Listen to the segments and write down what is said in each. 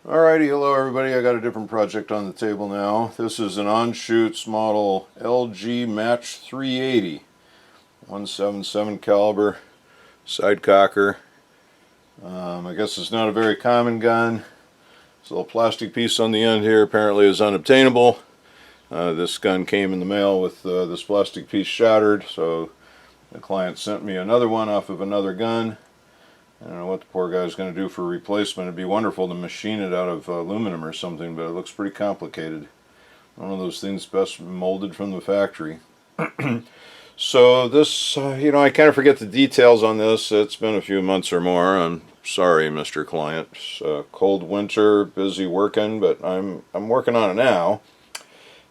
Alrighty, hello everybody. I got a different project on the table now. This is an Anschutz model LG Match 380, 177 caliber, side cocker. I guess it's not a very common gun. This little plastic piece on the end here apparently is unobtainable. This gun came in the mail with this plastic piece shattered, so the client sent me another one off of another gun. I don't know what the poor guy's going to do for a replacement. It'd be wonderful to machine it out of aluminum or something, but it looks pretty complicated. One of those things best molded from the factory. So this, I kind of forget the details on this. It's been a few months or more. I'm sorry, Mr. Client. It's a cold winter, busy working, but I'm working on it now.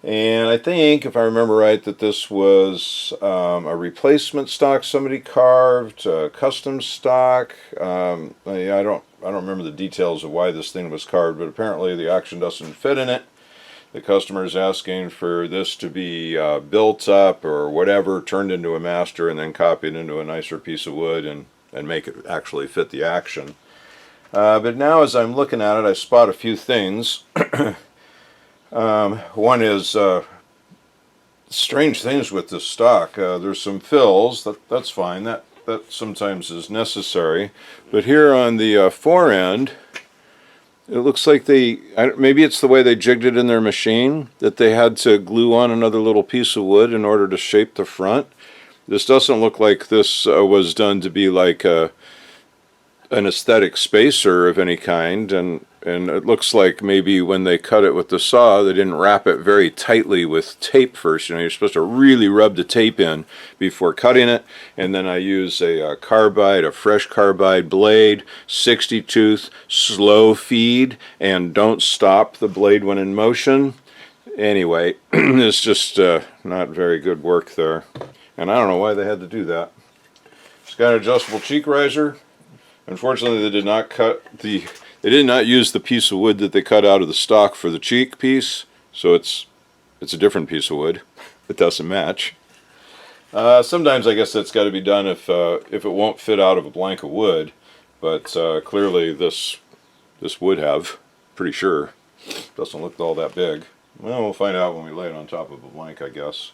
And I think, if I remember right, that this was a replacement stock somebody carved, custom stock. I don't remember the details of why this thing was carved, but apparently the action doesn't fit in it. The customer is asking for this to be built up or whatever, turned into a master, and then copied into a nicer piece of wood and make it actually fit the action. But now, as I'm looking at it, I spot a few things. One is strange things with this stock. There's some fills. That's fine. That sometimes is necessary. But here on the fore end, it looks like maybe it's the way they jigged it in their machine, that they had to glue on another little piece of wood in order to shape the front. This doesn't look like this was done to be like an aesthetic spacer of any kind, and it looks like maybe when they cut it with the saw, they didn't wrap it very tightly with tape first. You're supposed to really rub the tape in before cutting it, and then I use a fresh carbide blade, 60 tooth, slow feed, and don't stop the blade when in motion. Anyway, it's just not very good work there, and I don't know why they had to do that. It's got an adjustable cheek riser. Unfortunately, they did not use the piece of wood that they cut out of the stock for the cheek piece, so it's a different piece of wood. It doesn't match. Sometimes I guess that's got to be done if it won't fit out of a blank of wood, but clearly this would have, pretty sure. Doesn't look all that big. Well, we'll find out when we lay it on top of a blank, I guess.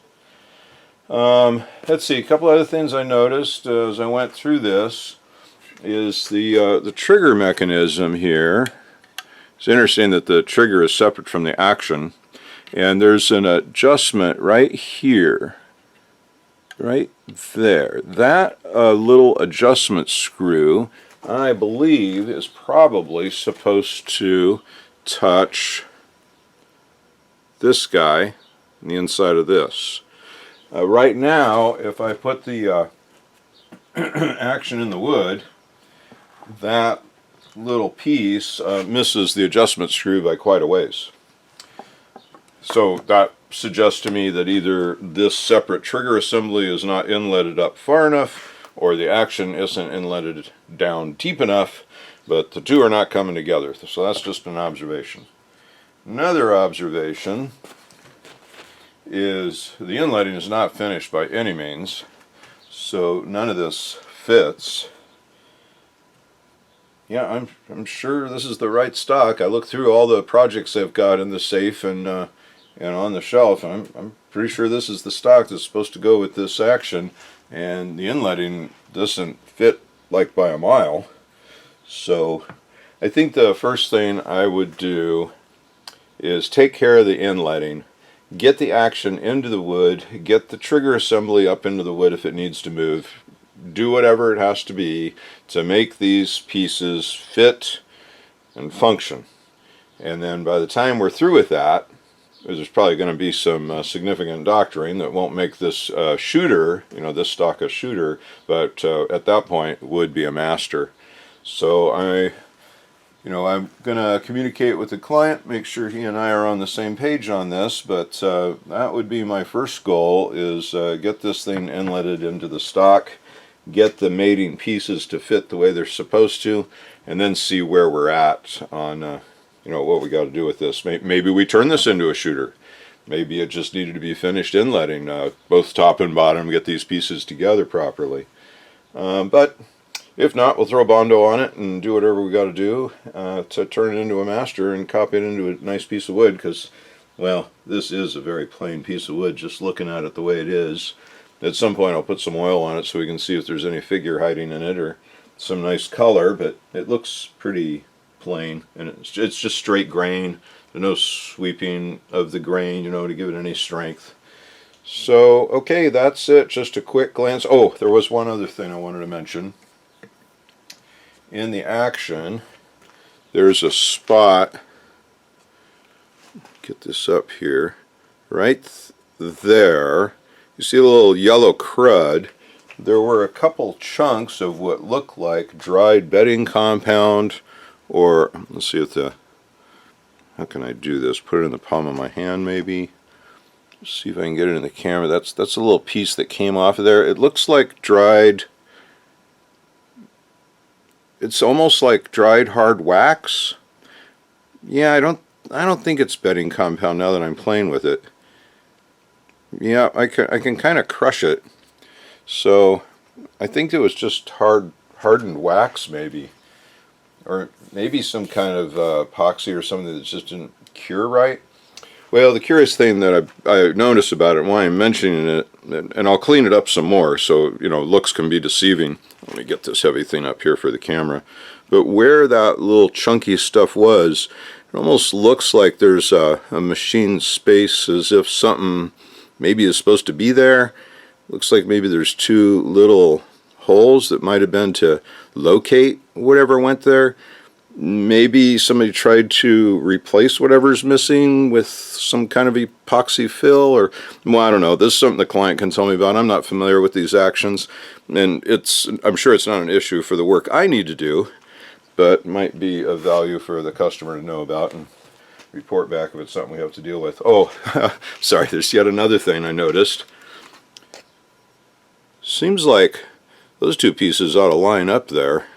Let's see, a couple other things I noticed as I went through this is the trigger mechanism here. It's interesting that the trigger is separate from the action, and there's an adjustment right here, right there. That little adjustment screw, I believe, is probably supposed to touch this guy on the inside of this. Right now, if I put the action in the wood, that little piece misses the adjustment screw by quite a ways. So that suggests to me that either this separate trigger assembly is not inletted up far enough, or the action isn't inletted down deep enough, but the two are not coming together. So that's just an observation. Another observation is the inletting is not finished by any means, so none of this fits. Yeah, I'm sure this is the right stock. I looked through all the projects I've got in the safe and on the shelf, and I'm pretty sure this is the stock that's supposed to go with this action, and the inletting doesn't fit like by a mile. So I think the first thing I would do is take care of the inletting, get the action into the wood, get the trigger assembly up into the wood if it needs to move, do whatever it has to be to make these pieces fit and function. And then by the time we're through with that, there's probably going to be some significant doctoring that won't make this shooter, this stock a shooter, but at that point would be a master. So I'm going to communicate with the client, make sure he and I are on the same page on this, but that would be my first goal, is get this thing inletted into the stock, get the mating pieces to fit the way they're supposed to, and then see where we're at on what we got to do with this. Maybe we turn this into a shooter. Maybe it just needed to be finished inletting, both top and bottom, get these pieces together properly. But If not, we'll throw Bondo on it and do whatever we got to do to turn it into a master and copy it into a nice piece of wood, because, well, this is a very plain piece of wood, just looking at it the way it is. At some point I'll put some oil on it so we can see if there's any figure hiding in it or some nice color, but it looks pretty plain, and it's just straight grain. There's no sweeping of the grain, you know, to give it any strength. So, okay, that's it. Just a quick glance. Oh, there was one other thing I wanted to mention. In the action, there's a spot, get this up here, right there. You see a little yellow crud. There were a couple chunks of what looked like dried bedding compound, or let's see if how can I do this? Put it in the palm of my hand maybe. See if I can get it in the camera. That's a little piece that came off of there. It looks like dried. It's almost like dried hard wax. Yeah, I don't think it's bedding compound now that I'm playing with it. Yeah, I can kind of crush it. So I think it was just hardened wax maybe, or maybe some kind of epoxy or something that just didn't cure right. Well, the curious thing that I noticed about it, why I'm mentioning it, and I'll clean it up some more so, you know, looks can be deceiving. Let me get this heavy thing up here for the camera. But where that little chunky stuff was, it almost looks like there's a machine space, as if something maybe is supposed to be there. Looks like maybe there's two little holes that might have been to locate whatever went there. Maybe somebody tried to replace whatever's missing with some kind of epoxy fill, or, well, I don't know. This is something the client can tell me about. I'm not familiar with these actions, and I'm sure it's not an issue for the work I need to do, but might be of value for the customer to know about and report back if it's something we have to deal with. Oh, sorry, there's yet another thing I noticed. Seems like those two pieces ought to line up there.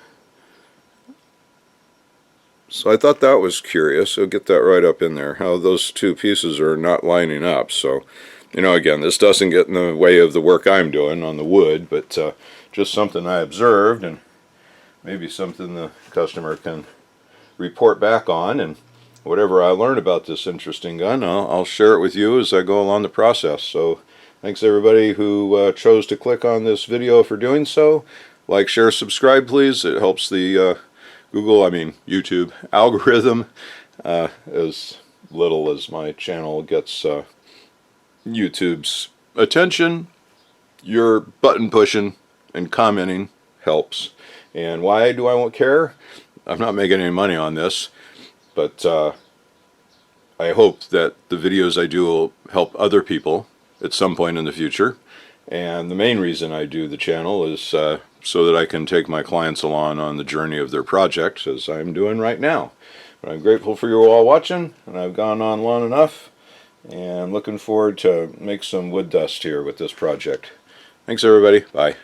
So I thought that was curious. I'll get that right up in there, how those two pieces are not lining up. So, you know, again, this doesn't get in the way of the work I'm doing on the wood, but just something I observed, and maybe something the customer can report back on, and whatever I learn about this interesting gun, I'll share it with you as I go along the process. So thanks everybody who chose to click on this video for doing so. Like, share, subscribe please. It helps the YouTube algorithm, as little as my channel gets YouTube's attention. Your button pushing and commenting helps. And why do I won't care? I'm not making any money on this, but I hope that the videos I do will help other people at some point in the future. And the main reason I do the channel is so that I can take my clients along on the journey of their projects, as I'm doing right now. But I'm grateful for you all watching, and I've gone on long enough, and I'm looking forward to make some wood dust here with this project. Thanks everybody. Bye.